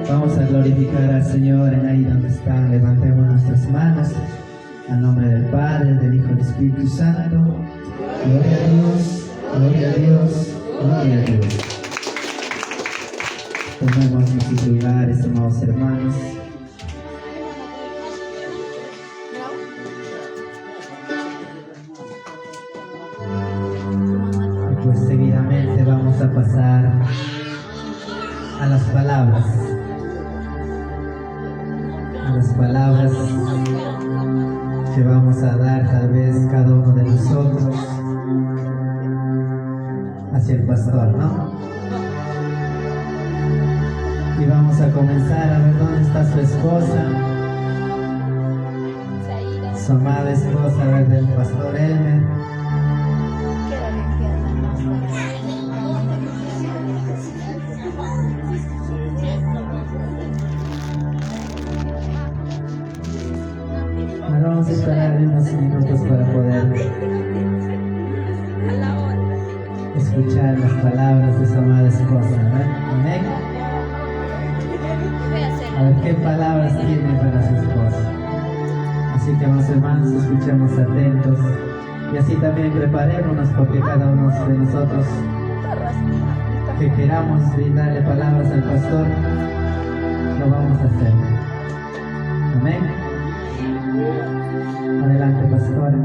Vamos a glorificar al Señor en ahí donde están. Levantemos nuestras manos al nombre del Padre, del Hijo y del Espíritu Santo. Gloria a Dios, gloria a Dios, gloria a Dios. Tomemos nuestros lugares, amados hermanos. Y pues seguidamente vamos a pasar a las palabras que vamos a dar tal vez cada uno de nosotros hacia el pastor, ¿no? Y vamos a comenzar a ver dónde está su esposa, su amada esposa, a ver, del pastor Elmer. Vamos a esperar unos minutos para poder escuchar las palabras de su amada esposa. Amén. A ver qué palabras tiene para su esposa. Así que, amados hermanos, escuchemos atentos y así también preparémonos, porque cada uno de nosotros que queramos brindarle palabras al pastor, lo vamos a hacer. Amén. Adelante, pastora.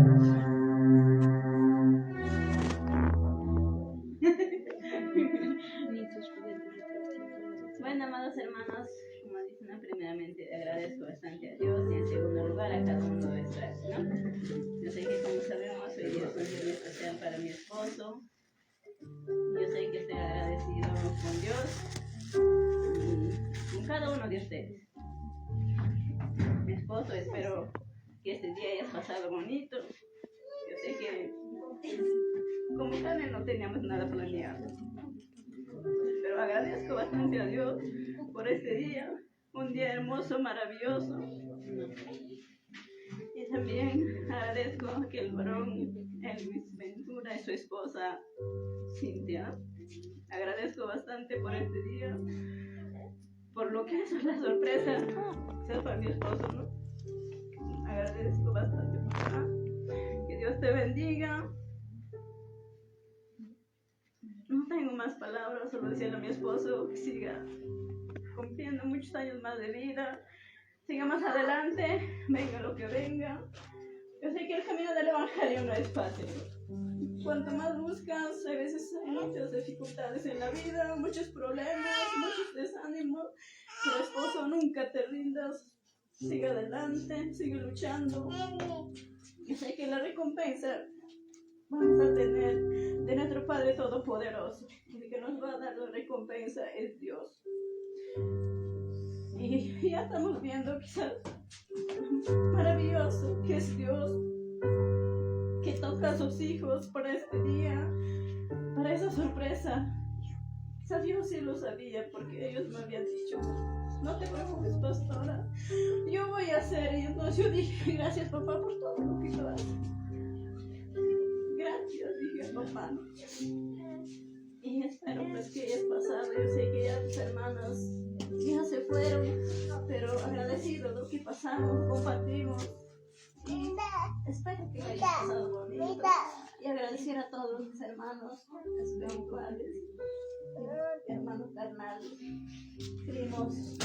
Bueno, amados hermanos, como dicen, primeramente agradezco bastante a Dios y en segundo lugar a cada uno de ustedes, ¿no? Yo sé que, como sabemos, hoy día es un día especial para mi esposo. Yo sé que estoy agradecido con Dios y con cada uno de ustedes. Mi esposo, espero que este día hayas pasado bonito. Yo sé que como tal no teníamos nada planeado, pero agradezco bastante a Dios por este día, un día hermoso, maravilloso. Y también agradezco a aquel varón, Elvis Ventura, y su esposa Cintia. Agradezco bastante por este día, por lo que es la sorpresa, quizás para mi esposo, ¿no? Agradezco bastante, papá. Que Dios te bendiga. No tengo más palabras, solo decirle a mi esposo que siga cumpliendo muchos años más de vida, siga más adelante, venga lo que venga. Yo sé que el camino del evangelio no es fácil. Cuanto más buscas, a veces hay muchas dificultades en la vida, muchos problemas, muchos desánimos. Pero esposo, nunca te rindas. Sigue adelante, sigue luchando. Yo sé que la recompensa vamos a tener de nuestro Padre Todopoderoso. El que nos va a dar la recompensa es Dios. Y ya estamos viendo quizás maravilloso que es Dios, que toca a sus hijos para este día, para esa sorpresa. Dios sí lo sabía porque ellos me habían dicho, no te preocupes, pastora, yo voy a hacer. Y entonces yo dije, gracias papá por todo lo que tú haces. Gracias, dije papá. Y espero pues que hayas pasado. Yo sé que ya tus hermanas ya se fueron, pero agradecido lo que pasamos, compartimos. Y espero que hayas pasado bonito. Y agradecer a todos mis hermanos espirituales, hermanos carnales, primos,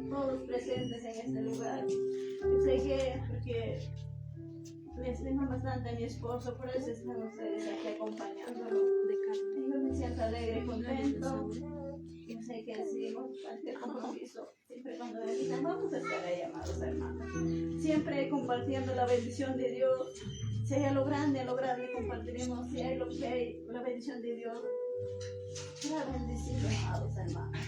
todos presentes en este lugar. Yo sé que porque le estimo bastante a mi esposo, por eso están ustedes aquí acompañándolo. Yo me siento alegre y contento. Yo sé que seguimos cualquier compromiso. Siempre cuando me digan, vamos a estar ahí, amados hermanos. Siempre compartiendo la bendición de Dios. Si hay a lo grande compartiremos. Si hay lo que hay, la bendición de Dios. Será bendecido, amados hermanos.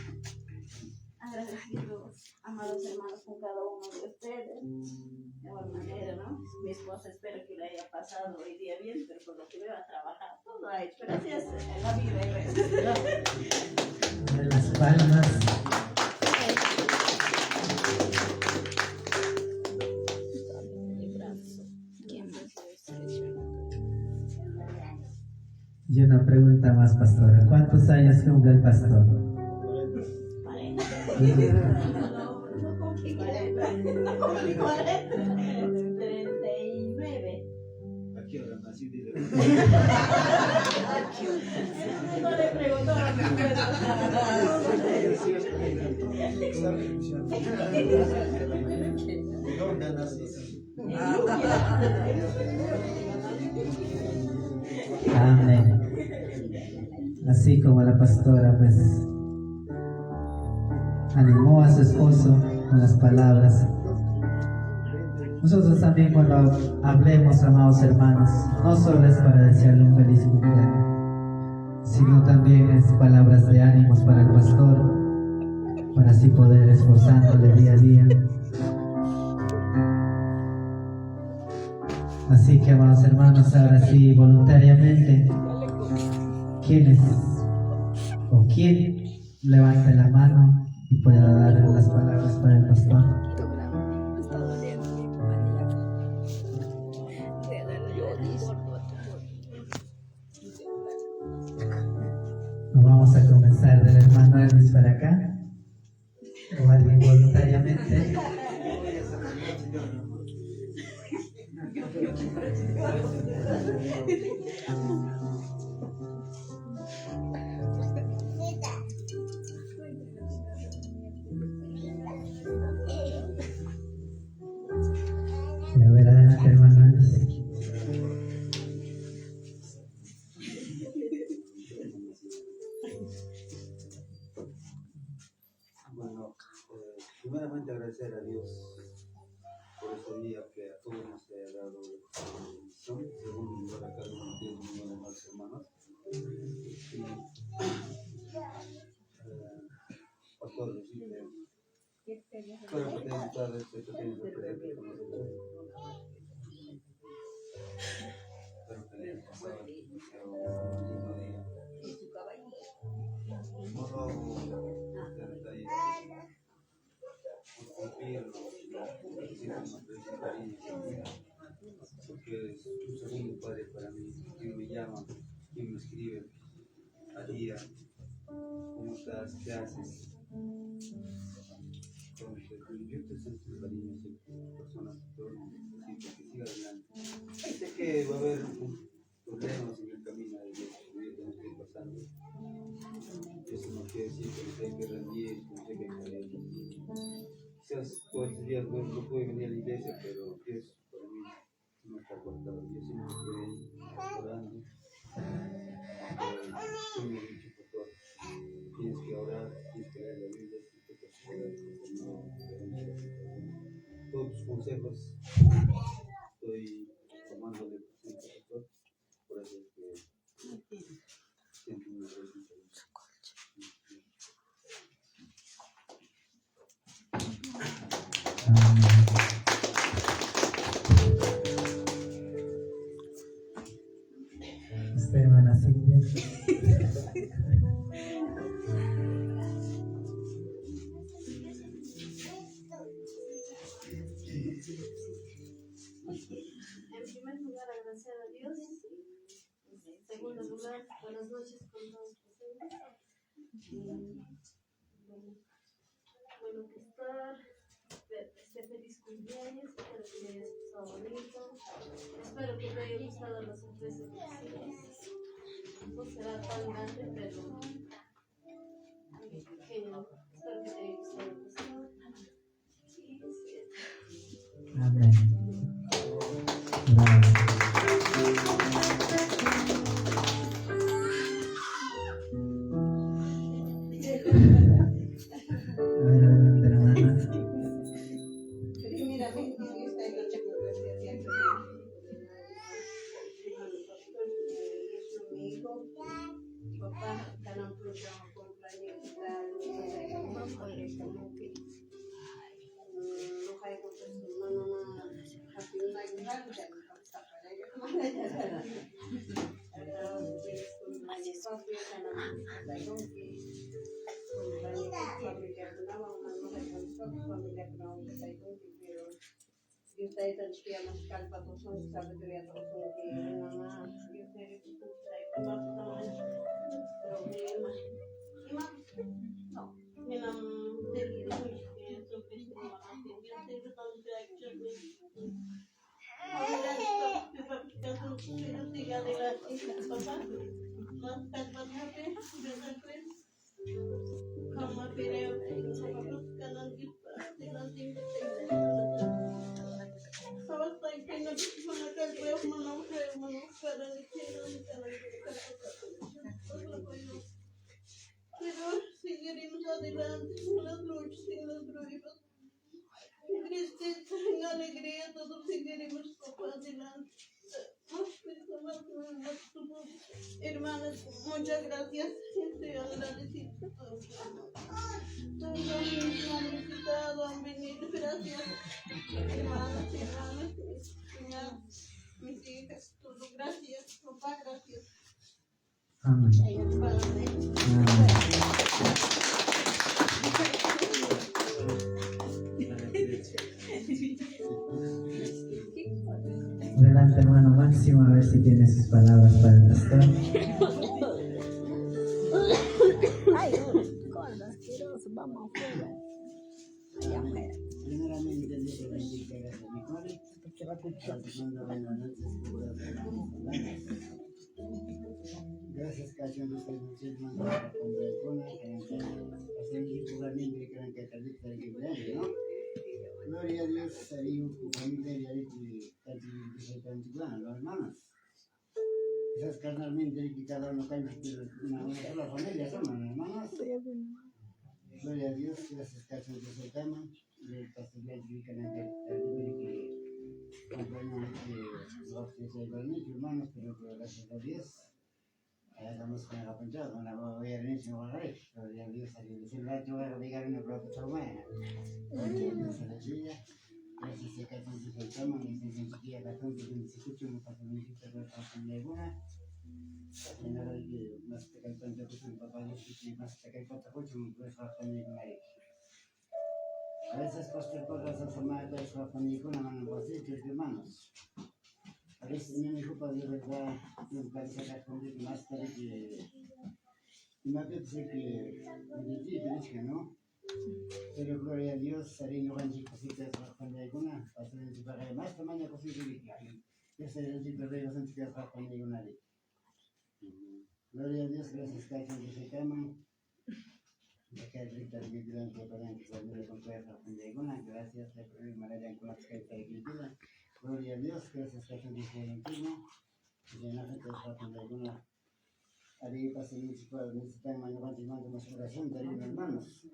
Agradecidos, amados hermanos, con cada uno de ustedes. De igual manera, ¿no? Mi esposa espero que le haya pasado hoy día bien, pero por lo que veo a trabajar, todo ha hecho. Pero así es en la vida, y veces. De las palmas. Y una pregunta más, pastora. ¿Cuántos años cumple el pastor? 40. No cumplí 40. No cumplí 40. 39. ¿A qué hora nací? No le preguntó a mi ¿Dónde nací? Amén. Así como la pastora pues animó a su esposo con las palabras, nosotros también cuando hablemos, amados hermanos, no solo es para desearle un feliz cumpleaños, sino también es palabras de ánimos para el pastor, para así poder esforzándole día a día. Así que, amados hermanos, ahora sí, voluntariamente, ¿quién levanta la mano y pueda dar las palabras para el pastor? Vamos a comenzar del hermano Elvis para acá, o alguien voluntariamente. A ver, adelante, hermano Elvis. Bueno, primeramente agradecer a Dios por este día que a todos nos ha dado la bendición. Segundo lugar, a cada uno de mis hermanos hermanos. Pastor, decirle, espero que tengan todas estas pequeñas sorpresas con nosotros. Espero que les pasado un lindo día. No lo hago de detalles por cumplir lo que siempre nos presenta cariño, porque es un segundo padre para mí. Quien me llama, quien me escribe a día, ¿cómo estás? ¿Qué haces? Entonces, yo te siento cariño, personas que necesitan que siga adelante. Sé que va a haber problemas en el camino de Dios que voy a tener que ir pasando. Eso no quiere decir que hay que rendir, que hay que caer. Quizás todos estos días no puedo venir a la iglesia, pero Dios para mí no está cortado. Yo siempre estoy orando. Tú me has dicho, pastor, tienes que orar, tienes que leer la Biblia, tienes que orar, todos tus consejos estoy tomándole presente, pastor. Por eso es que siento una responsabilidad. Amén. En primer lugar, agradecer a Dios. En segundo lugar, buenas noches con todos presentes. Bueno, que estar, feliz cumpleaños, espero que te hayas pasado bonito. Espero que te haya gustado la sorpresa que hicimos. No será tan grande, pero pequeño. Espero que te haya gustado. Y Amén. Bravo. A ver, adelante, hermana. Primeramente, Dios te ha hecho por gracia siempre. Mi hijo, papá, tan amplio por planificar, Dios te ha hecho que más calpa todos son sabe que ya todos son que mamá Dios te ha hecho que trae más problema y más no me la de eso que es mamá que Dios te ha hecho que pero seguiremos adelante en las luchas y en las pruebas. Tristeza, en alegría, todos seguiremos papá adelante. Hermanas, muchas gracias. Estoy agradecida. Todos han visitado, han venido. Gracias. Hermanas, mis hijas, todo. Gracias, papá, gracias. Amén. Adelante, hermano Máximo, a ver si tiene sus palabras para el pastor. Vamos afuera. Allá afuera. Primeramente, Dios te bendiga, gracias a mi padre. Buenas noches, gracias, Cacho, no estoy muy bien, no gloria a Dios, salió tu familia y ahí los hermanos. Quizás carnalmente que cada uno cae una sola familia, somos hermanos. Gloria a Dios, gracias, Cacho, de su tema. El pastor le indica en el compañero que los que se permiten, hermanos, pero gracias a Dios. Estamos con el apuntado, con la voy a venir sin guardar. Gloria a Dios, aquí dice el rato, voy a obligar una propia humana. Gloria a Dios, a la suya. Gracias a Cacho, de su tema, me dicen que la gente que se escucha, me pasa mi hijita, pero con alguna. En hora de que más te cae tanto que su papá dice que más te cae tanto que me puedes bajar con ella. A veces pastor por las asamadas de su familia con la mano vacía, hermanos. A veces mi hijo para de verdad nunca se responde que más tarde que y me parece que me dice que no. Pero gloria a Dios, haré yo van cositas con alguna, pastor en su paga más tamaño cosita que yo sé el tipo de los antes con alguna. Gloria a Dios, gracias Cacho que se llaman. Acá el rito de mi vida que para que se me con cuerda con alguna, gracias por el manera con la que está aquí. Gloria a Dios, gracias Cacho que se llama. Y en la gente de alguna. Haré pasar municipal, mañana mando más oración de hermanos.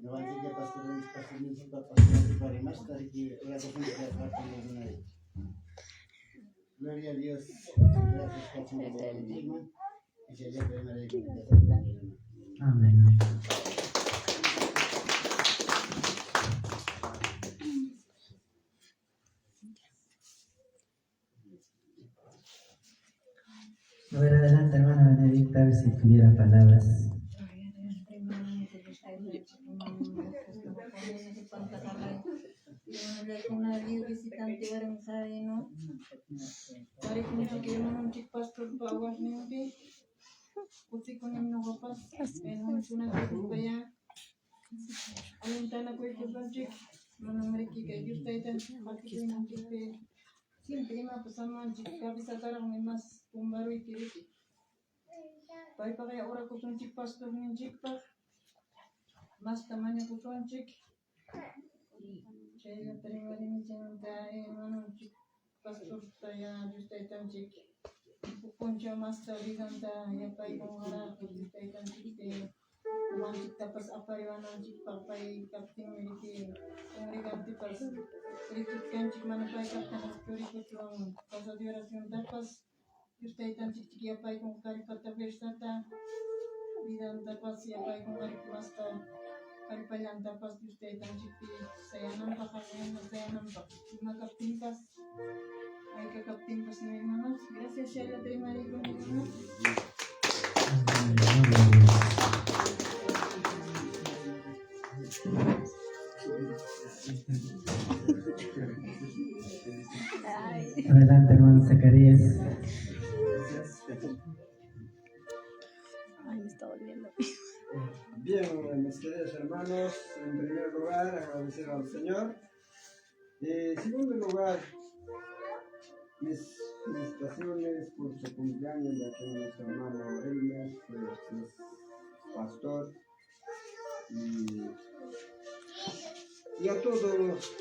No van a decir que pastor municipal, pastor más tarde que oración de alguna vez. Gloria a Dios, gracias Cacho que se llama. Y se le puede mandar el Amén. A ver, adelante, hermana Benedicta, a ver si tuviera palabras. una visitante bareng saya no. Hari kunci kemo cik pastor bawah nimpi. Kuti kunim no wapas. Enon tuna kupaya. Alin tana kue kupancik. Mana mereka kayak gitu itu pakai itu nanti pe. Siempre ima pesaman cik kabisa tarang memas pembaru itu. Pai pakai orang kupancik pastor ninjik pak. Mas temannya kupancik. Saya terima ini jangan tahu mana cik pastor saya justru itu cik punca master di sana ya pai pengarah justru itu cik uang cik tapas apa yang mana cik papai kapten miliki mereka tapas ikutkan cik mana pai kapten sekali ikut pasal dia rasion tapas justru itu cik ya pai pengkari kata bersata di dalam tapas ya pai pengkari master kali palang tapas justru itu saya nampak hanya saya nampak cuma kapten pas mereka kapten pas nih mana gracias saya terima kasih mana Adelante, hermano Zacarías. Ay, me está doliendo. Bien, mis queridos hermanos, en primer lugar agradecer al Señor. En segundo lugar, mis felicitaciones por su cumpleaños, ya que nuestro hermano Elmer es pastor. Y a todos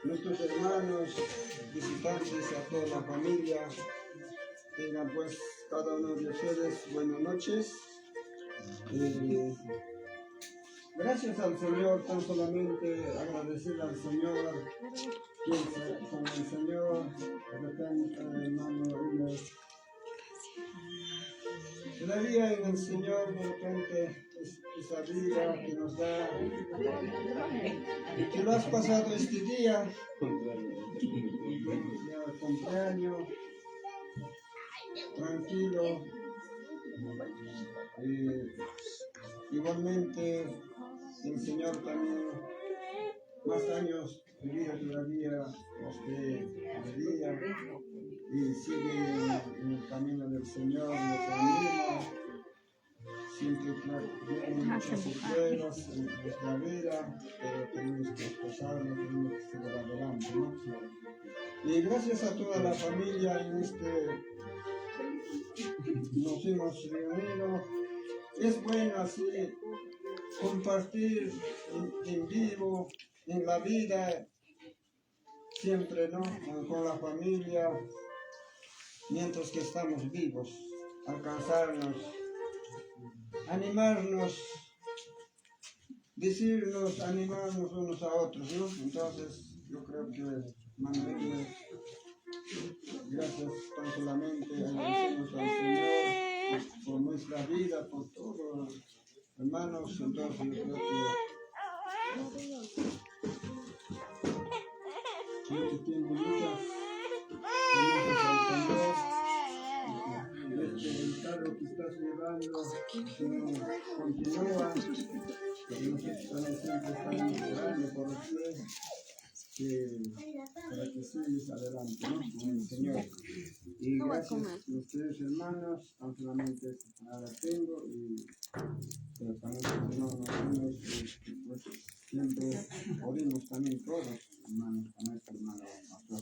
nuestros hermanos, visitantes, a toda la familia, tengan pues cada uno de ustedes buenas noches. Gracias al Señor, tan solamente agradecer al Señor, que con el Señor, de repente, hermano, todavía en el Señor, de repente, esa vida que nos da, y que lo has pasado este día, ya el cumpleaños, tranquilo. Igualmente el Señor también más años de vida todavía usted día y sigue en el camino del Señor, nos anima, siempre vienen muchas pruebas en nuestra vida, pero tenemos que esforzarnos, tenemos que seguir adelante, ¿no? Y gracias a toda la familia en nos hemos reunido. Es bueno así compartir en vivo, en la vida, siempre, ¿no? Con la familia, mientras que estamos vivos, alcanzarnos, animarnos, decirnos, animarnos unos a otros, ¿no? Entonces, yo creo que Manuel, gracias tan solamente agradecemos al Señor por nuestra vida, por todos, hermanos. Entonces yo creo que tiene muchas al Señor. El carro que estás llevando continúa, pero nosotros también siempre estamos orando por usted. Para que sigas adelante, ¿no? Con el Señor. Y gracias a ustedes, hermanos, tan solamente nada tengo, pero también nos pues, siempre oímos también todos, hermanos, a nuestro hermano pastor.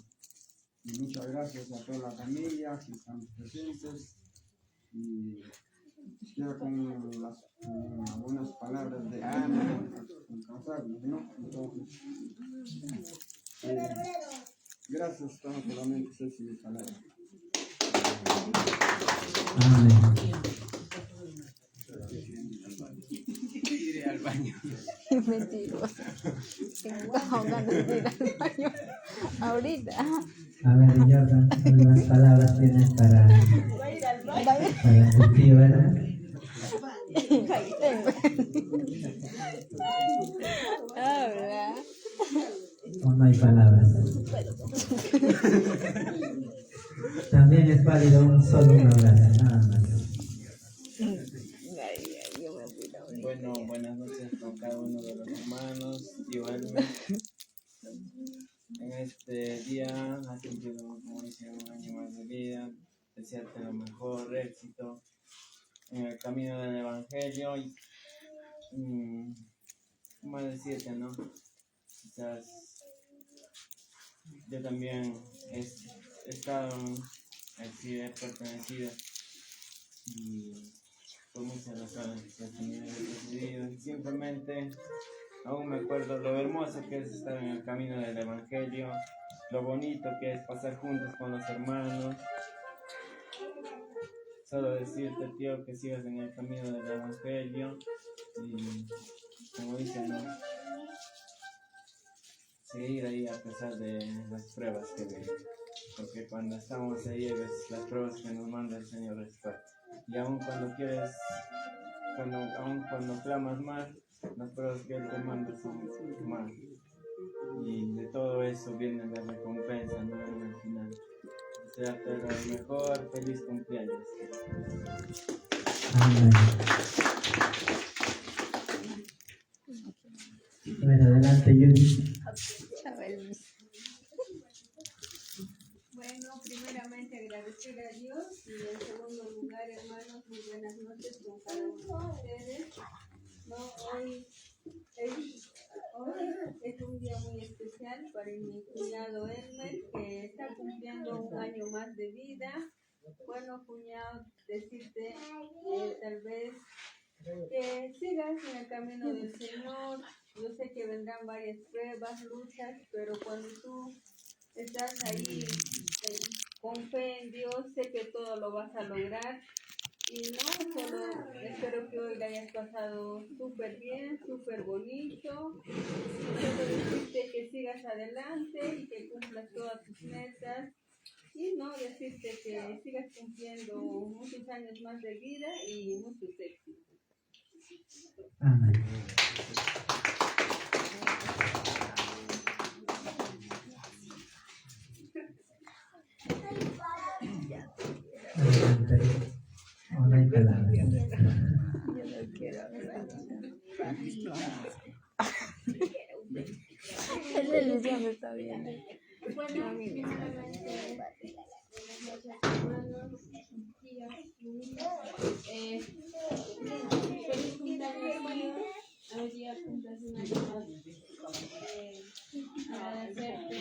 Y muchas gracias a toda la familia que estamos presentes. Y quiero con algunas palabras de ánimo, alcanzarnos, ¿no? Entonces, gracias, tan solamente sé si mi palabra. Amén. Iré al baño. Mentiroso. Tengo ganas de ir al baño ahorita. A ver, Jordan, algunas palabras tienes para tu tío, ¿verdad? Habla. ¿O no hay palabras? También es válido solo un abrazo, nada más. Bueno, buenas noches con cada uno de los hermanos. Igualmente, este día has cumplido, como dice, un año más de vida. Desearte lo mejor, éxito en el camino del Evangelio. Y, ¿cómo decirte, no? Quizás yo también he estado, así he pertenecido, y por muchas razones que he tenido decidido. Simplemente aún me acuerdo lo hermoso que es estar en el camino del Evangelio, lo bonito que es pasar juntos con los hermanos. Solo decirte, tío, que sigas en el camino del Evangelio y, como dicen, ¿no? Seguir ahí a pesar de las pruebas que ven, porque cuando estamos ahí a veces las pruebas que nos manda el Señor es fuerte, y aun cuando cuando clamas más, las pruebas que Él te manda son más, y de todo eso viene la recompensa, ¿no? En el final. Desearte lo mejor, feliz cumpleaños. Amén. Bueno, adelante, Yuri. Bueno, primeramente agradecer a Dios y en segundo lugar, hermanos, muy buenas noches con cada uno de ustedes. No, hoy es un día muy especial para mi cuñado Elmer, que está cumpliendo un año más de vida. Bueno, cuñado, decirte tal vez que sigas en el camino del Señor. Yo sé que vendrán varias pruebas, luchas, pero cuando tú estás ahí con fe en Dios, sé que todo lo vas a lograr. Y no, solo espero que hoy la hayas pasado súper bien, súper bonito. Solo decirte que sigas adelante y que cumplas todas tus metas. Y no, decirte que sigas cumpliendo muchos años más de vida y muchos éxitos. Amén. No, no hay palabras. Yo no quiero hablar. Él ya me está viendo. Bueno, primeramente, buenas noches, hermanos, tías, feliz cumpleaños, tío. Hoy día cumples un año más. Agradecerte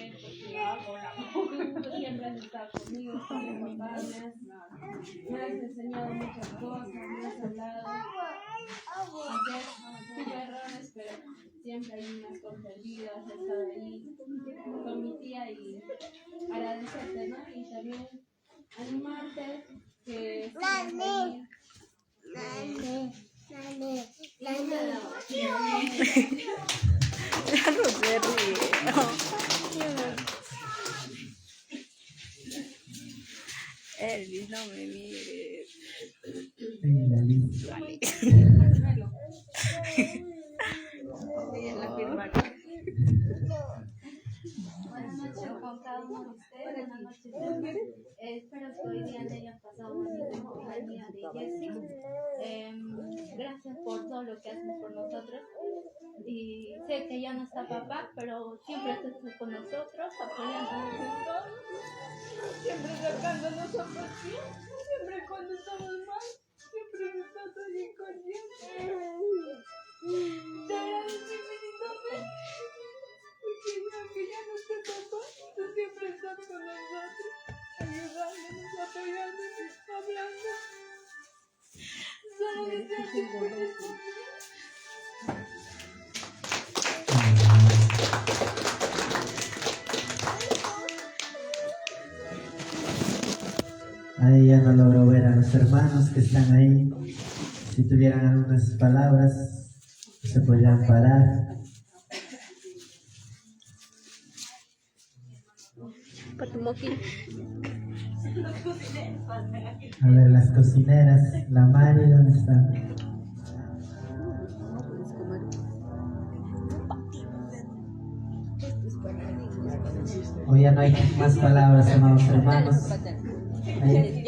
porque tú siempre has estado conmigo, con mi papá, me has enseñado muchas cosas, me has hablado, aunque tuve errores, pero siempre ahí me has comprendido, has estado ahí con mi tía y agradecerte, ¿no? Y también animarte que sigas ahí. Ya no se ríe. Elvis, no me mires. Buenas noches con cada uno de ustedes. Buenas noches, Elmer. Espero que hoy día le hayan pasado bonito en compañía de Jessie. Gracias por todo lo que haces por nosotros. Y sé que ya no está papá, pero siempre estás con nosotros, apoyándonos en todo. Siempre sacándonos a pasear. Siempre cuando estamos mal, siempre estás allí conmigo. Te agradezco infinitamente. Porque aunque ya no esté papá, tú siempre estás con nosotros, ayudándonos, apoyándonos, hablando. Solo desearte feliz cumpleaños. Ahí ya no logro ver a los hermanos que están ahí. Si tuvieran algunas palabras, se podrían parar. A ver, las cocineras, la Mari, ¿dónde están? Hoy ya no hay más palabras, amados hermanos. Ahí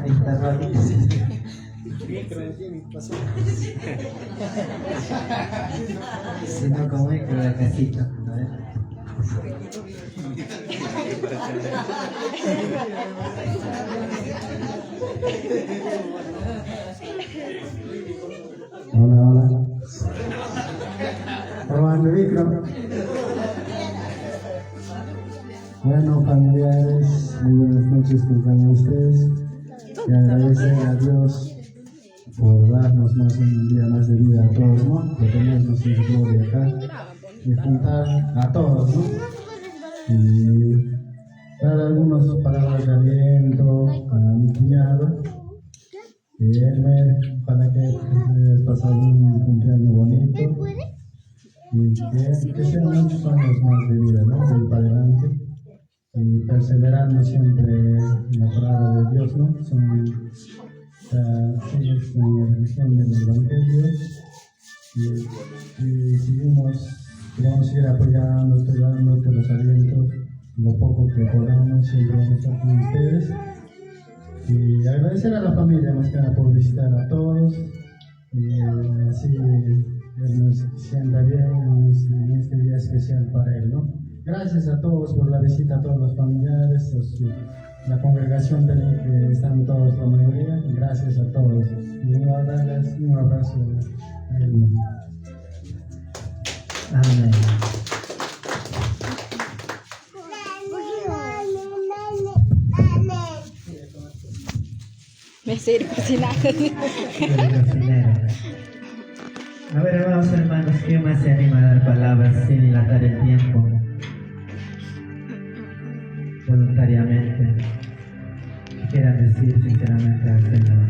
está Rolly. Si no, como que la casita. A ver. Hola, hola. Probando el micro. Bueno, familiares, muy buenas noches con cada uno de ustedes. Y agradecer a Dios por darnos más un día más de vida a todos, ¿no? Por tenernos en su gloria acá y juntar a todos, ¿no? Y dar algunas palabras de aliento a mi cuñado, Elmer, para que hayas pasado un cumpleaños bonito y que sean muchos años más de vida, ¿no? De ir para adelante y perseverando siempre en la palabra de Dios, ¿no? Sigues con la religión del Evangelio y seguimos, vamos a ir apoyándote, dándote los alientos, lo poco que podamos, siempre vamos a estar con ustedes. Y agradecer a la familia más que nada por visitar a todos y así él nos sienta bien en este día especial para él, ¿no? Gracias a todos por la visita, a todos los familiares, la congregación que están todos, la mayoría. Gracias a todos y darles un abrazo a él. Amén. Me estoy cocinando. A ver, vamos hermanos, ¿quién más se anima a dar palabras sin dilatar el tiempo? Voluntariamente, que quieran decir sinceramente al Señor.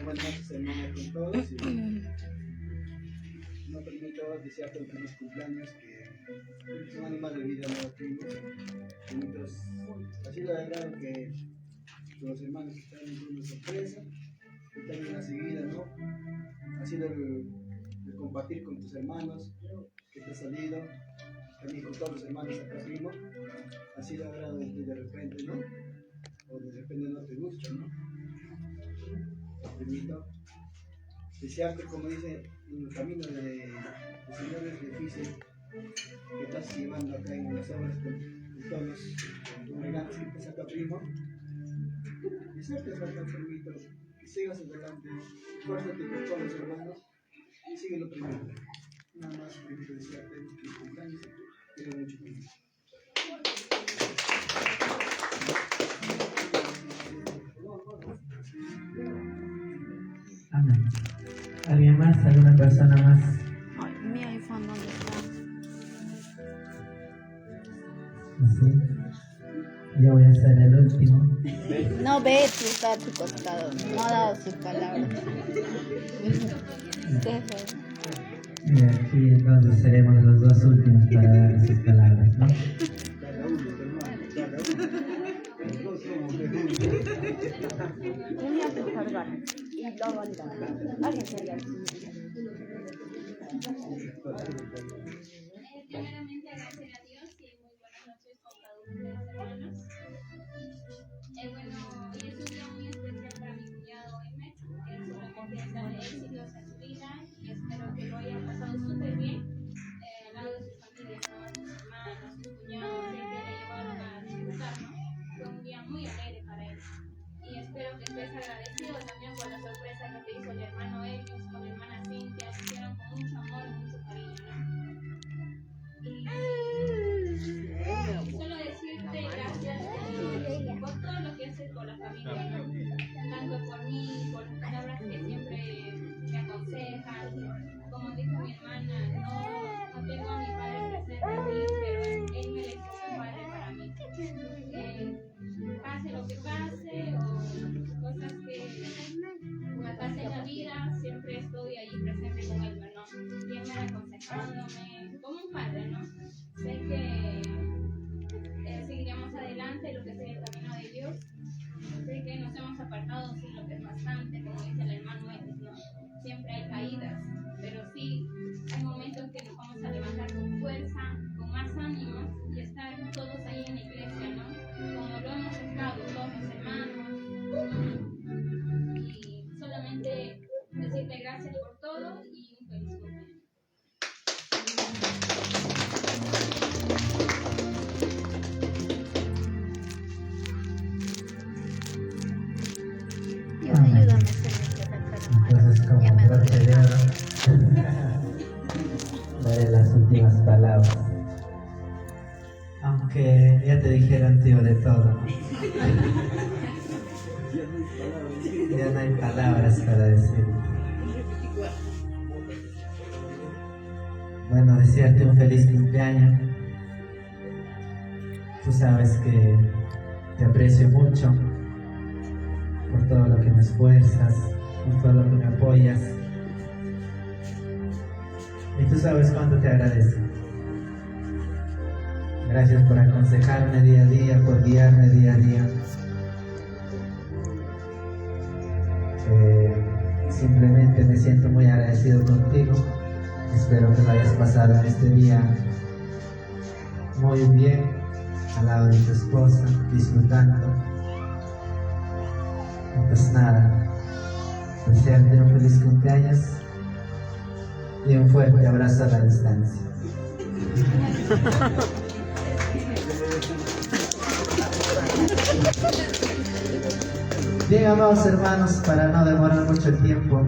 Buenas noches, hermanos, con todos. No permito desearte un feliz cumpleaños, que es un animal de vida no tuvimos. Y mientras ha sido agradable que los hermanos que están en una sorpresa, que tengan una seguida, ¿no? Ha sido el compartir con tus hermanos, que te ha salido, también con todos los hermanos acá primo. Ha sido agradable de repente, ¿no? O de repente no te gusta, ¿no? Permito desearte, como dice, en el camino del Señor es difícil que estás llevando acá en las obras con todos los congregantes que estás acá primo. Desearte, permito que sigas adelante, esfuérzate con todos los hermanos y sigue lo primero. Nada más permito desearte feliz cumpleaños, quiero mucho conmigo. Amén. ¿Alguien más? ¿Alguna persona más? Ay, mi iPhone, ¿dónde está? ¿Sí? Yo voy a ser el último. No, Betty está a tu costado. No ha dado sus palabras. Y aquí entonces seremos los dos últimos para dar sus palabras, ¿no? Cada uno, hermano, cada uno. Los dos somos de uno. Tenía que cargar. Y lo aguantaba. Alguien sería. Primeramente agradecer a Dios y muy buenas noches con cada uno de los hermanos. Bueno, hoy es un día muy especial para mi cuñado Emmet, que solamente desearle éxitos en su vida y espero que lo haya pasado súper bien al lado de su familia, ¿no? Sus hermanos, sus cuñados, que le llevaron a disfrutar, ¿no? Fue un día muy alegre para él. Y espero que estés agradecido también por la sorpresa que te hizo el hermano Elios con la hermana Cintia, lo hicieron con mucho amor y mucho cariño, ¿no? Y solo decirte gracias por todo lo que haces por la familia, ¿no? Tanto por mí, por las palabras que siempre me aconsejan. Como dijo mi hermana, no tengo a mi padre presente aquí, pero él merece ser padre para mí. Pase lo que pase o cosas que me pasen en la vida, siempre estoy ahí presente con él, ¿no? Siempre aconsejándome, como un padre, ¿no? Sé que seguiremos adelante, lo que sea el camino de Dios. Sé que nos hemos apartado, sí, lo que es bastante, como dice el hermano Elvis, ¿no? Siempre hay caídas, pero sí, hay momentos que nos vamos a levantar con fuerza, con más ánimo y estar todos ahí en la iglesia, ¿no? Como lo hemos estado, todos los hermanos. Y solamente decirte gracias por todo y un daré las últimas palabras. Aunque ya te dijeron, tío, de todo, ¿no? Ya no hay palabras para decir. Bueno, desearte un feliz cumpleaños. Tú sabes que te aprecio mucho por todo lo que me esfuerzas, por todo lo que me apoyas. Y tú sabes cuánto te agradezco. Gracias por aconsejarme día a día, por guiarme día a día. Simplemente me siento muy agradecido contigo. Espero que lo hayas pasado en este día muy bien, al lado de tu esposa, disfrutando. Y pues nada, desearte un feliz cumpleaños y un fuerte abrazo a la distancia. Bien, amados hermanos, para no demorar mucho el tiempo,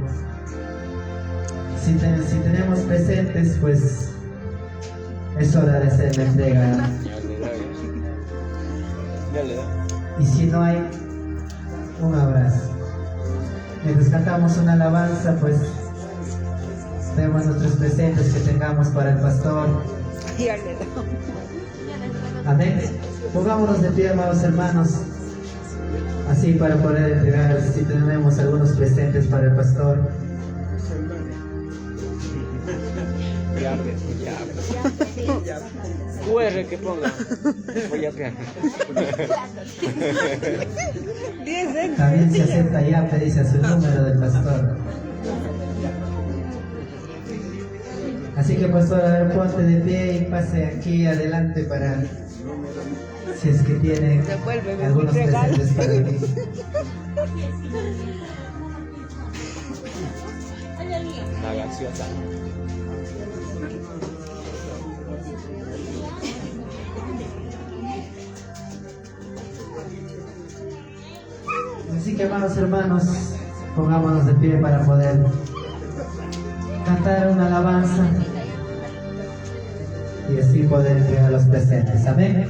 si tenemos presentes, pues es hora de hacer la entrega. Y si no hay, un abrazo. Mientras cantamos una alabanza, pues vemos nuestros presentes que tengamos para el pastor. Amén. Pongámonos de pie, amados hermanos, así para poder entregar, si tenemos algunos presentes para el pastor. QR que ponga. Voy a pegar. También se acepta ya, dice su número del pastor. Así que pastor, a ver, ponte de pie y pase aquí adelante para, si es que tiene algunos presentes para mí. La gaseosa. Así que, amados hermanos, pongámonos de pie para poder cantar una alabanza y así poder entregar los presentes. Amén.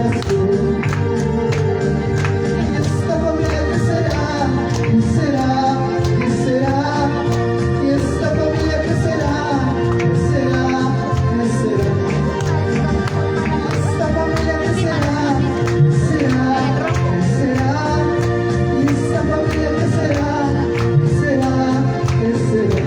serás tú. Y esta familia que será, que será, que será. Y esta familia que será, que será, que será. Y esta familia que será, que será, que será. Y esta familia que será, que será, que será.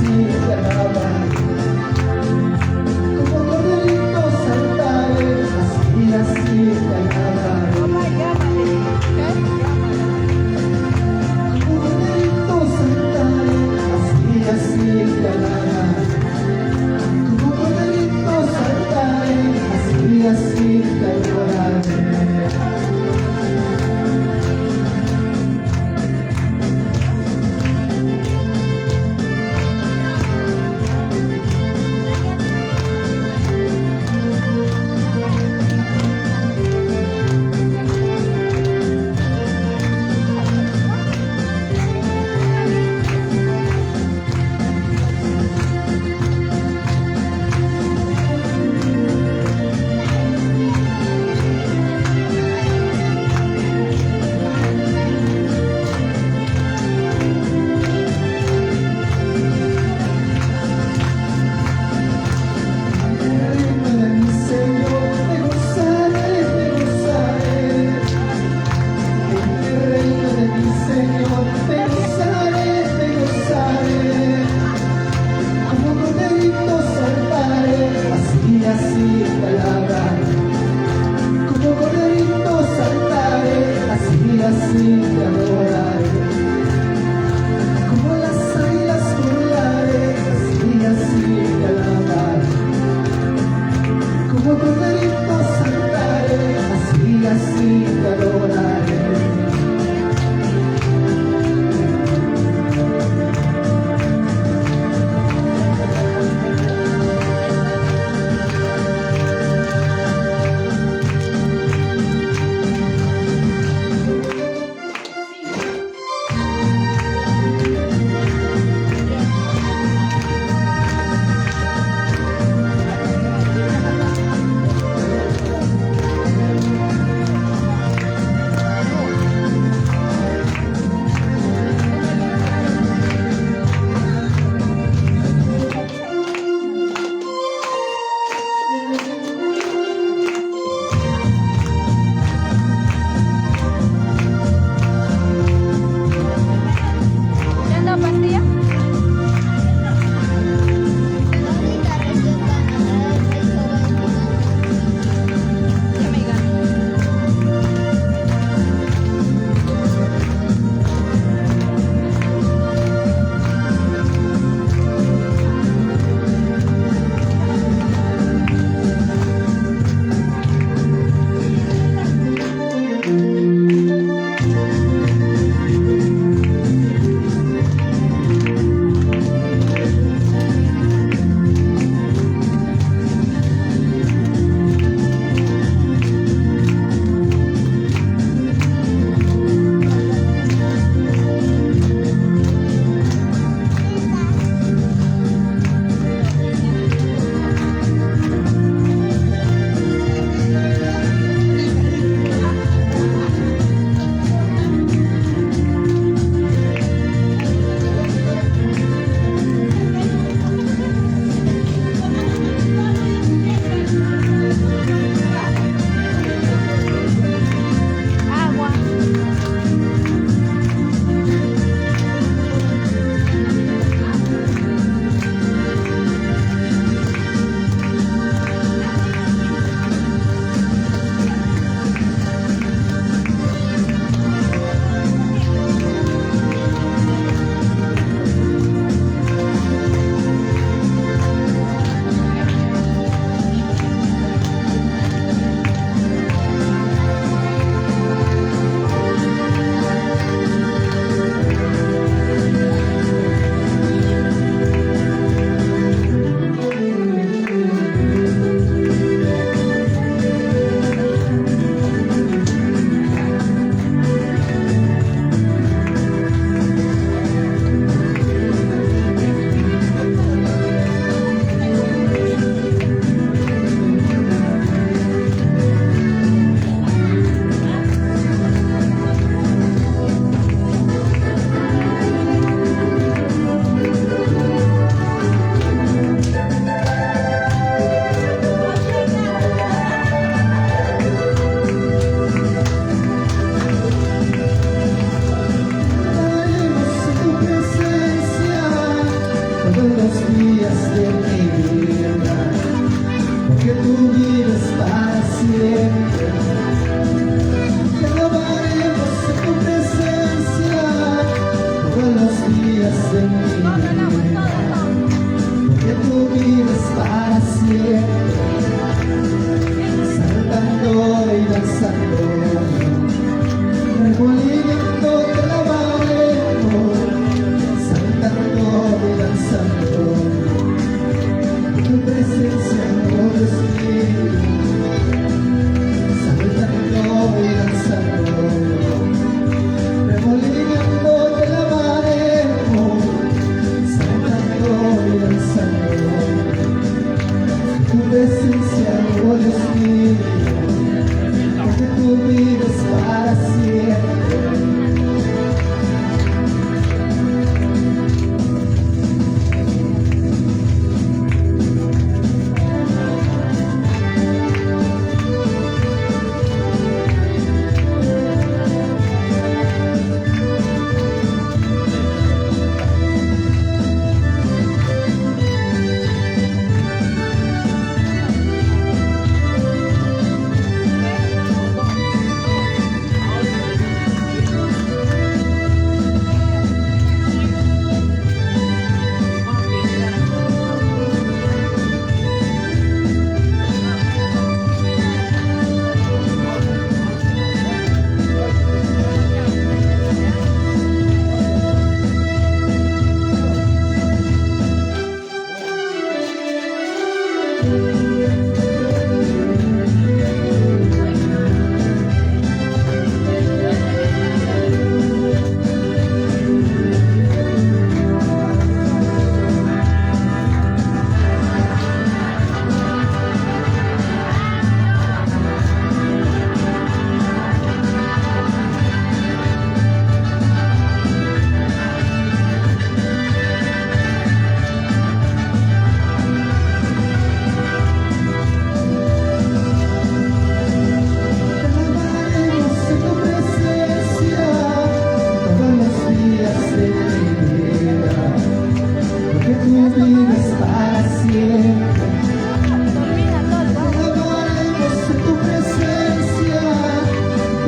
así te alaban. Como corderitos saltaré, así te alaban. Como corderitos saltaré, así te alaban. Como corderitos saltaré, así te adoraré. los días de mi vida, porque tú vives para siempre. Te alabaremos en tu presencia todos los días de mi vida, porque tú vives para siempre. Saltando y danzando, remolinando te alabaremos. Saltando y danzando, tu presencia, oh Dios mío. Saltando y danzando, remolinando te alabaremos. Saltando y danzando, tu presencia, oh Dios mío, porque tú vives para siempre.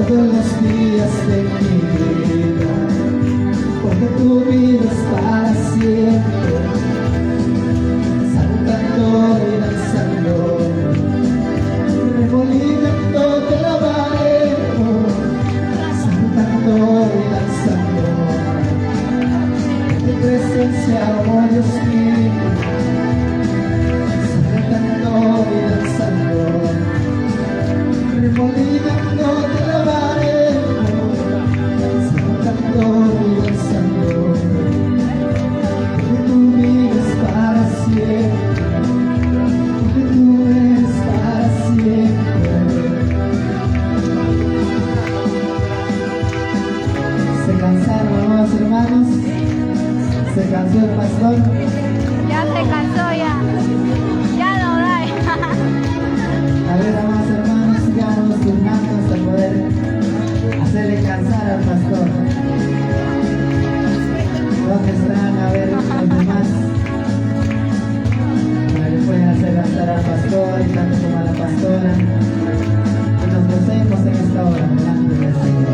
Todos los días de mi vida, porque tú vives para siempre. Saltando y danzando, remolinando te alabaremos. Saltando y danzando, en tu presencia, oh Dios mío. Saltando y danzando, remolinando te alabaremos. Saltando y danzando, porque tú vives para siempre, porque tú eres para siempre. ¿Se cansaron, amados hermanos? ¿Se cansó el pastor? Ya se cansó, ya. Ya no da. A ver, amados hermanos, sigamos turnando hasta poder hacerle cansar al pastor. ¿Dónde están? A ver, los demás. Para que puedan hacer cansar al pastor y tanto como a la pastora. Y nos gocemos en esta hora delante del Señor.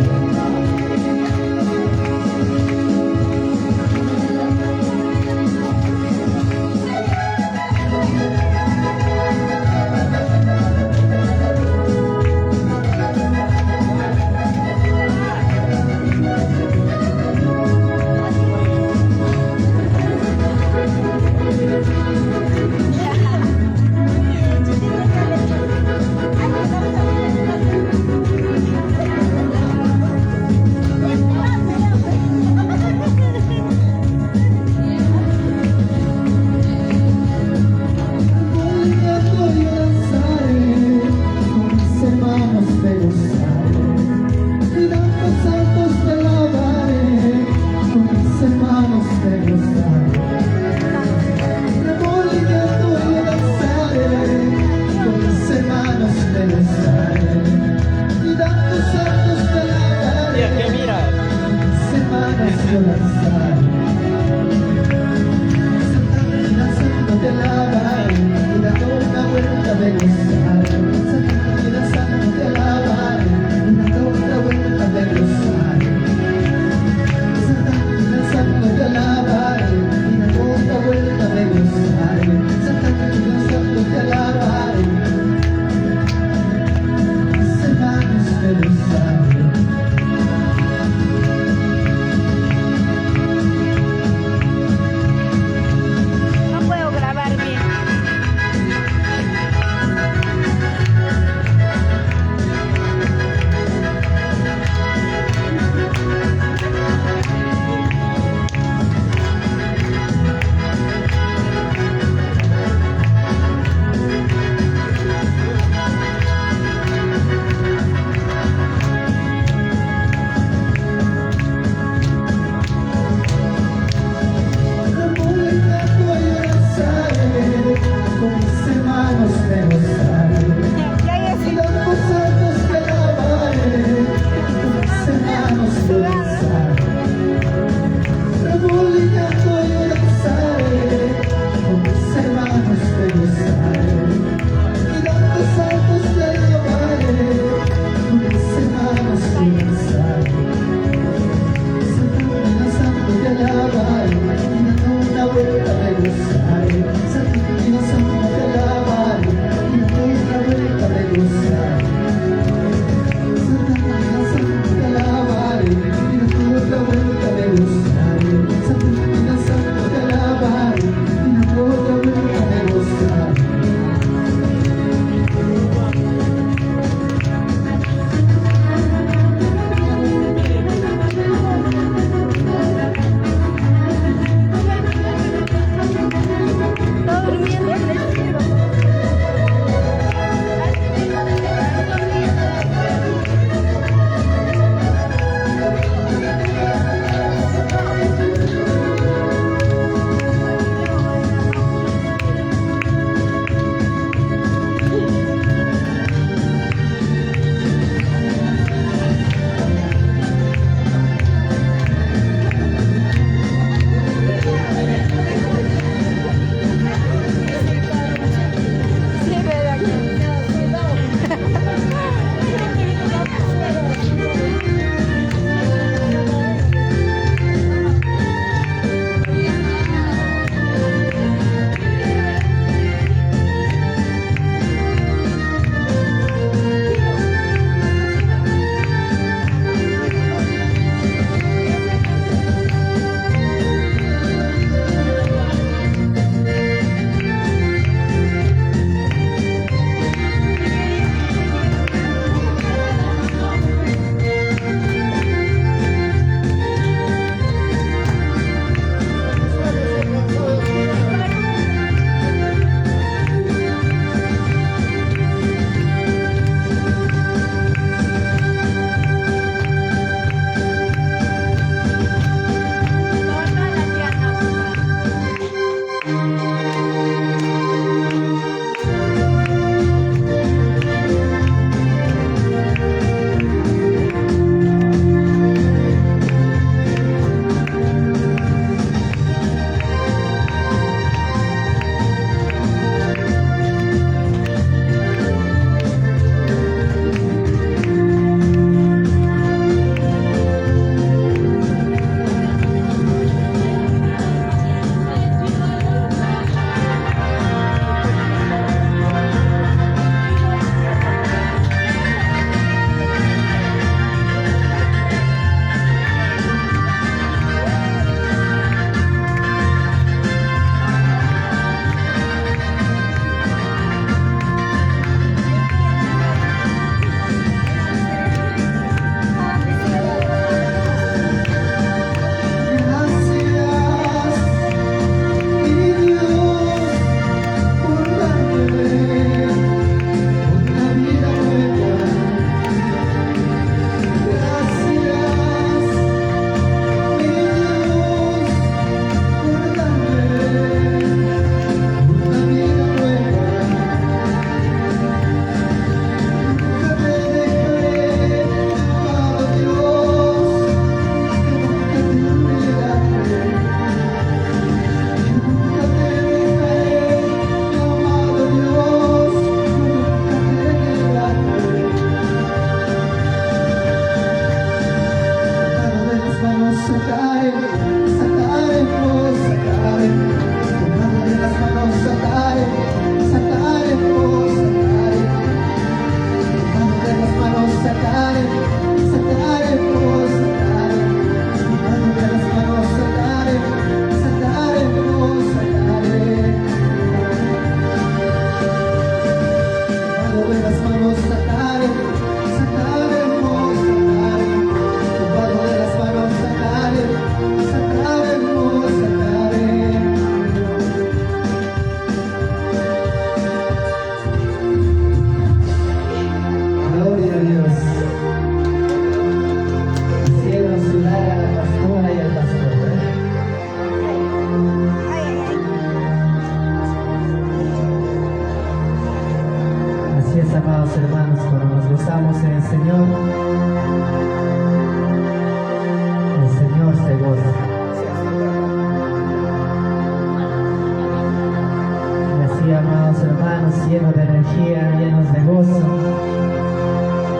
llenos de energía, llenos de gozo.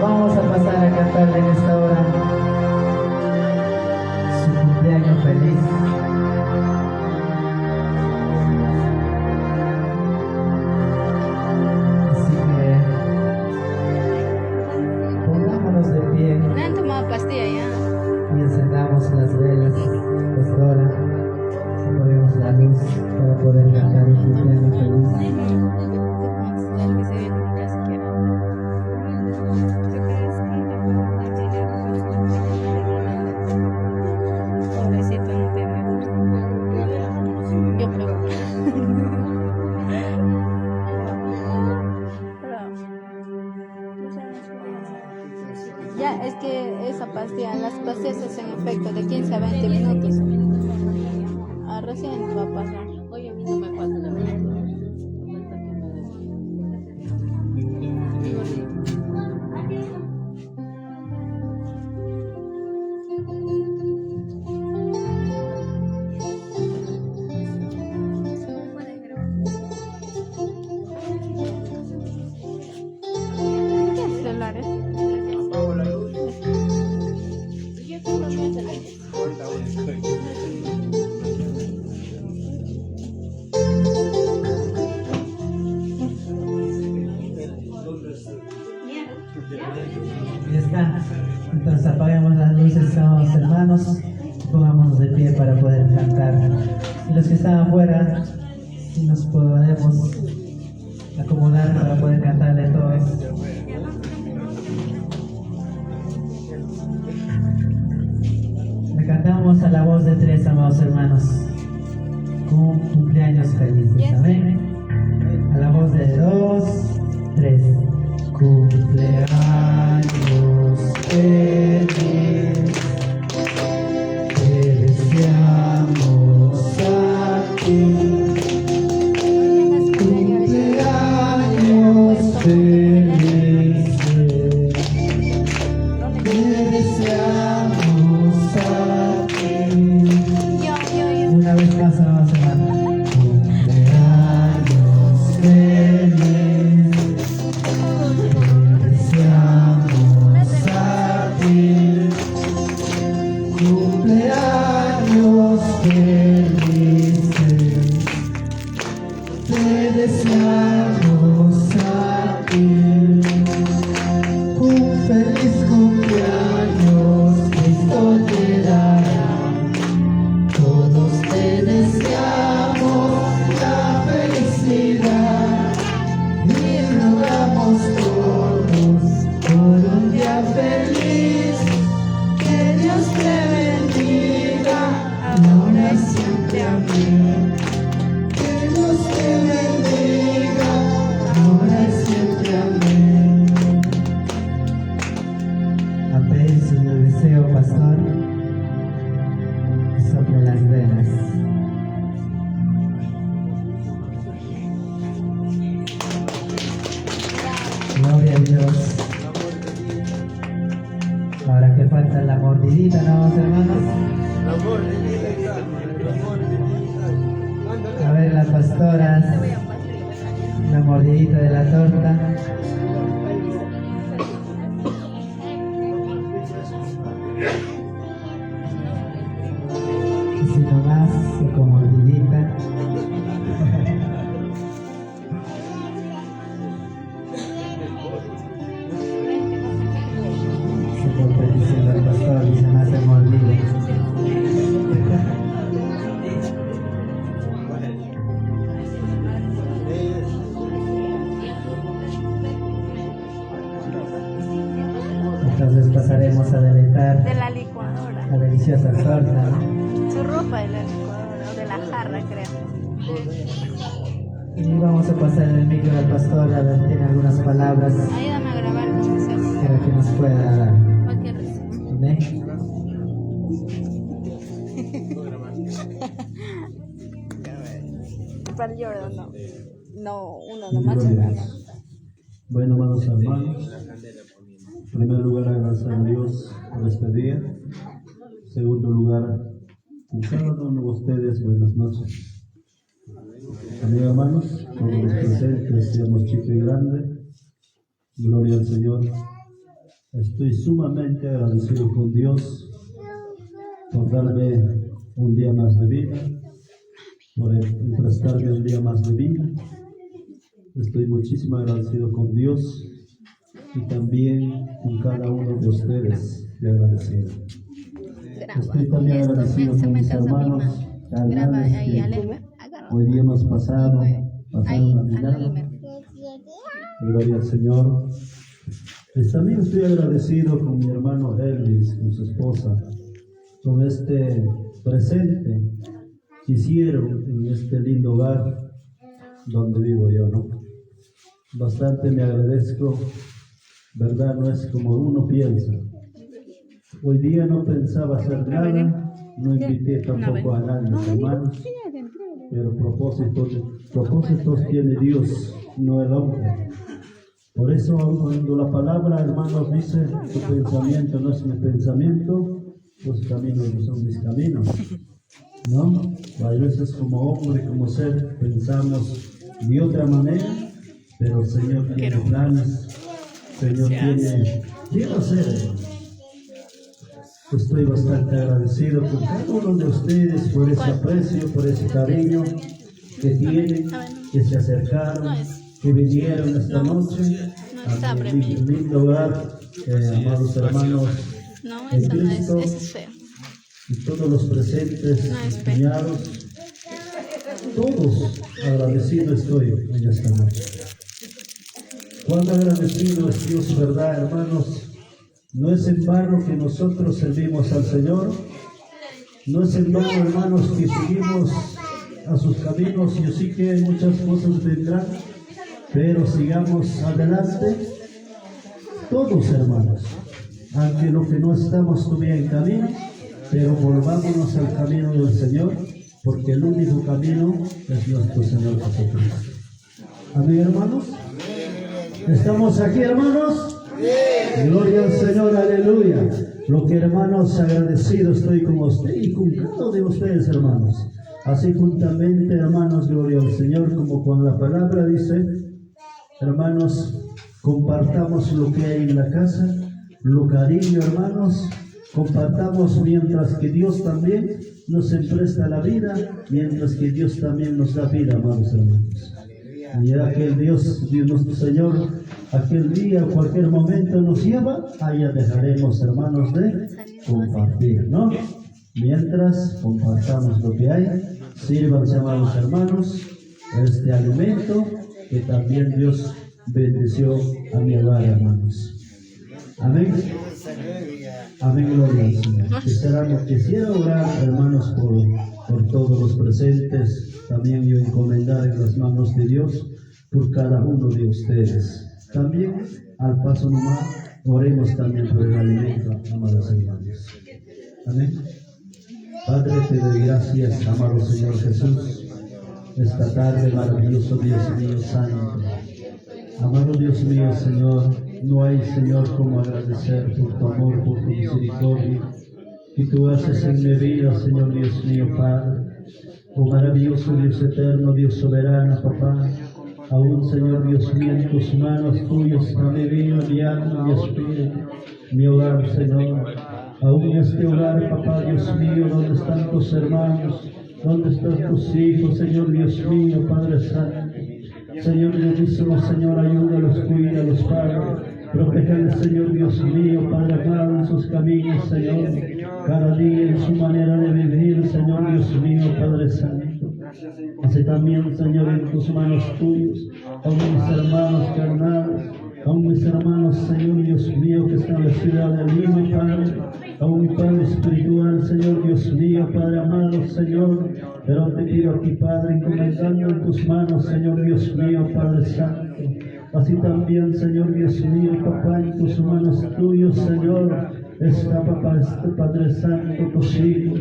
Vamos a pasar a cantarle en esta hora su cumpleaños feliz. Así que pongámonos de pie ¿No han tomado pastilla ya? y encendamos las velas, pastora. Ponemos la luz para poder cantar un cumpleaños feliz. El que se viene a mi casa quiera. Pobrecito, no tiene. Yo creo. Ya, es que esa pastilla, las pastillas hacen efecto de 15 a 20 minutos. Ah, recién va a pasar. Oye, a mí no me pasa la verdad. ¿Qué celulares? Apago la luz. Yo tengo mi teléfono. Ahorita voy. Ya está. Entonces apaguemos las luces, amados hermanos, y pongámonos de pie para poder cantar. Y los que están afuera, si nos podemos acomodar para poder cantarle a todos. Le cantamos a la voz de tres, amados hermanos, con un cumpleaños felices. Amén. A la voz de 2, 3. Cumpleaños feliz, te deseamos a ti. Cumpleaños feliz, te deseamos a ti. Una vez más, amados hermanos. Cumpleaños feliz, deseamos a ti. Cumpleaños felices, te deseamos a ti. Un feliz cumpleaños Cristo te dará. Todos te deseamos la felicidad y rogamos todos por un día feliz. Que Dios te bendiga, ahora y siempre. Amén. Que Dios te bendiga, ahora y siempre. Amén. Apenas el deseo, pastor, y sople las velas. Gloria a Dios. Ahora que falta la mordidita, ¿no, hermanos? El amor de vida está. El amor de vida. Ándale. A ver, las pastoras, la mordidita de la torta. Y si no más, con mordidita. Se por diciendo al pastor y se me hace mordido. Entonces pasaremos a deleitar De la licuadora. la deliciosa torta, ¿no? Su ropa de la licuadora o de la jarra, creo. Y vamos a pasar el micro al pastor a ver, tiene algunas palabras Ayúdame a grabar, muchachos. para que nos pueda dar. Cualquier risa. Amén. Para el Jordan, no. No, uno nomás. Bueno, amados hermanos, en primer lugar agradecer a Dios por este día. En segundo lugar, a cada uno de ustedes buenas noches. Amén, hermanos, todos los presentes. cristianos chico y grande. Gloria al Señor. Estoy sumamente agradecido con Dios por darme un día más de vida, por prestarme un día más de vida. Estoy muchísimo agradecido con Dios y también con cada uno de ustedes de agradecido. Estoy también agradecido con mis hermanos carnales que hoy día hemos pasaron a mi lado. Gloria al Señor. Pues también estoy agradecido con mi hermano Elvis, con su esposa, con este presente que hicieron en este lindo hogar donde vivo yo, ¿no? Bastante me agradezco, ¿verdad? No es como uno piensa. Hoy día no pensaba hacer nada, no invité tampoco a nadie, mis hermanos, pero propósitos tiene Dios, no el hombre. Por eso cuando la palabra, hermanos, dice tu pensamiento no es mi pensamiento, tus caminos no son mis caminos, ¿no? A veces como hombre, como ser, pensamos de otra manera, pero el Señor tiene planes, el Señor quiere hacer. Estoy bastante agradecido por cada uno de ustedes, por ese aprecio, por ese cariño que tienen, que se acercaron, que vinieron esta noche a mi lindo hogar, amados hermanos en Cristo, y todos los presentes, cuñados, todos agradecidos estoy en esta noche. Cuán agradecido es Dios, ¿verdad, hermanos? No es en vano que nosotros servimos al Señor, no es en vano, hermanos, que seguimos a sus caminos. Yo sé que muchas cosas vendrán, pero sigamos adelante, todos, hermanos, aunque lo que no estamos todavía en camino, pero volvámonos al camino del Señor, porque el único camino es nuestro Señor Jesucristo. Amén, hermanos. ¿Estamos aquí, hermanos? Gloria al Señor, aleluya. Lo que, hermanos, agradecido estoy con usted y con cada uno de ustedes, hermanos. Así juntamente, hermanos, gloria al Señor, como cuando la palabra dice, hermanos, compartamos lo que hay en la casa, lo cariño, hermanos, compartamos mientras que Dios también nos empresta la vida, mientras que Dios también nos da vida, amados hermanos. Y aquel Dios nuestro Señor, aquel día, cualquier momento nos lleva, allá dejaremos, hermanos, de compartir, ¿no? Mientras compartamos lo que hay, sírvanse, amados hermanos, este alimento que también Dios bendició a mi hogar, hermanos. Amén. Amén, gloria al Señor. Quisiera orar, hermanos, por todos los presentes. También yo encomendar en las manos de Dios por cada uno de ustedes. También, al paso nomás, oremos también por el alimento, amados hermanos. Amén. Padre, te doy gracias, amado Señor Jesús, esta tarde, maravilloso Dios mío santo. Amado Dios mío, Señor, no hay, Señor, como agradecer por tu amor, por tu misericordia que tú haces en mi vida, Señor Dios mío, Padre. Oh maravilloso Dios eterno, Dios soberano, papá, aún, Señor Dios mío, en tus manos tuyas está mi vida, mi alma, mi espíritu, mi hogar, Señor. Aún en este hogar, papá, Dios mío, donde están tus hermanos, donde están tus hijos, Señor Dios mío, Padre Santo. Señor Diosísimo, Señor, ayúdalos, cuídalos, Padre. Protégeles, Señor Dios mío, Padre amado, en sus caminos, Señor. Cada día en su manera de vivir, Señor Dios mío, Padre Santo. Así también, Señor, en tus manos tuyas, aún mis hermanos carnales, aún mis hermanos, Señor Dios mío, que están en la ciudad de Lima, Padre, aún mi Padre espiritual, Señor Dios mío, Padre amado, Señor, pero te pido aquí, Padre, encomendando en tus manos, Señor Dios mío, Padre Santo. Así también, Señor Dios mío, papá, en tus manos tuyos, Señor, está, papá, este Padre Santo, tus hijos,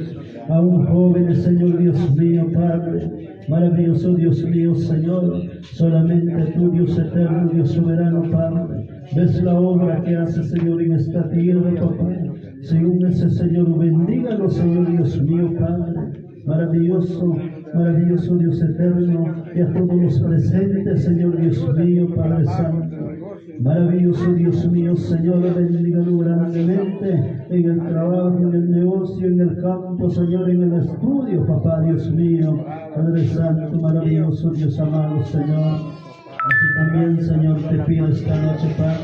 aún jóvenes, Señor Dios mío, Padre, maravilloso Dios mío, Señor, solamente tú, Dios eterno, Dios soberano, Padre, ves la obra que hace, Señor, en esta tierra, papá, según ese, Señor, bendígalo, Señor Dios mío, Padre, maravilloso maravilloso Dios eterno, y a todos los presentes, Señor Dios mío, Padre Santo. Maravilloso Dios mío, Señor, bendiga grandemente en el trabajo, en el negocio, en el campo, Señor, en el estudio, papá Dios mío, Padre Santo, maravilloso Dios amado, Señor. Así también, Señor, te pido esta noche, Padre.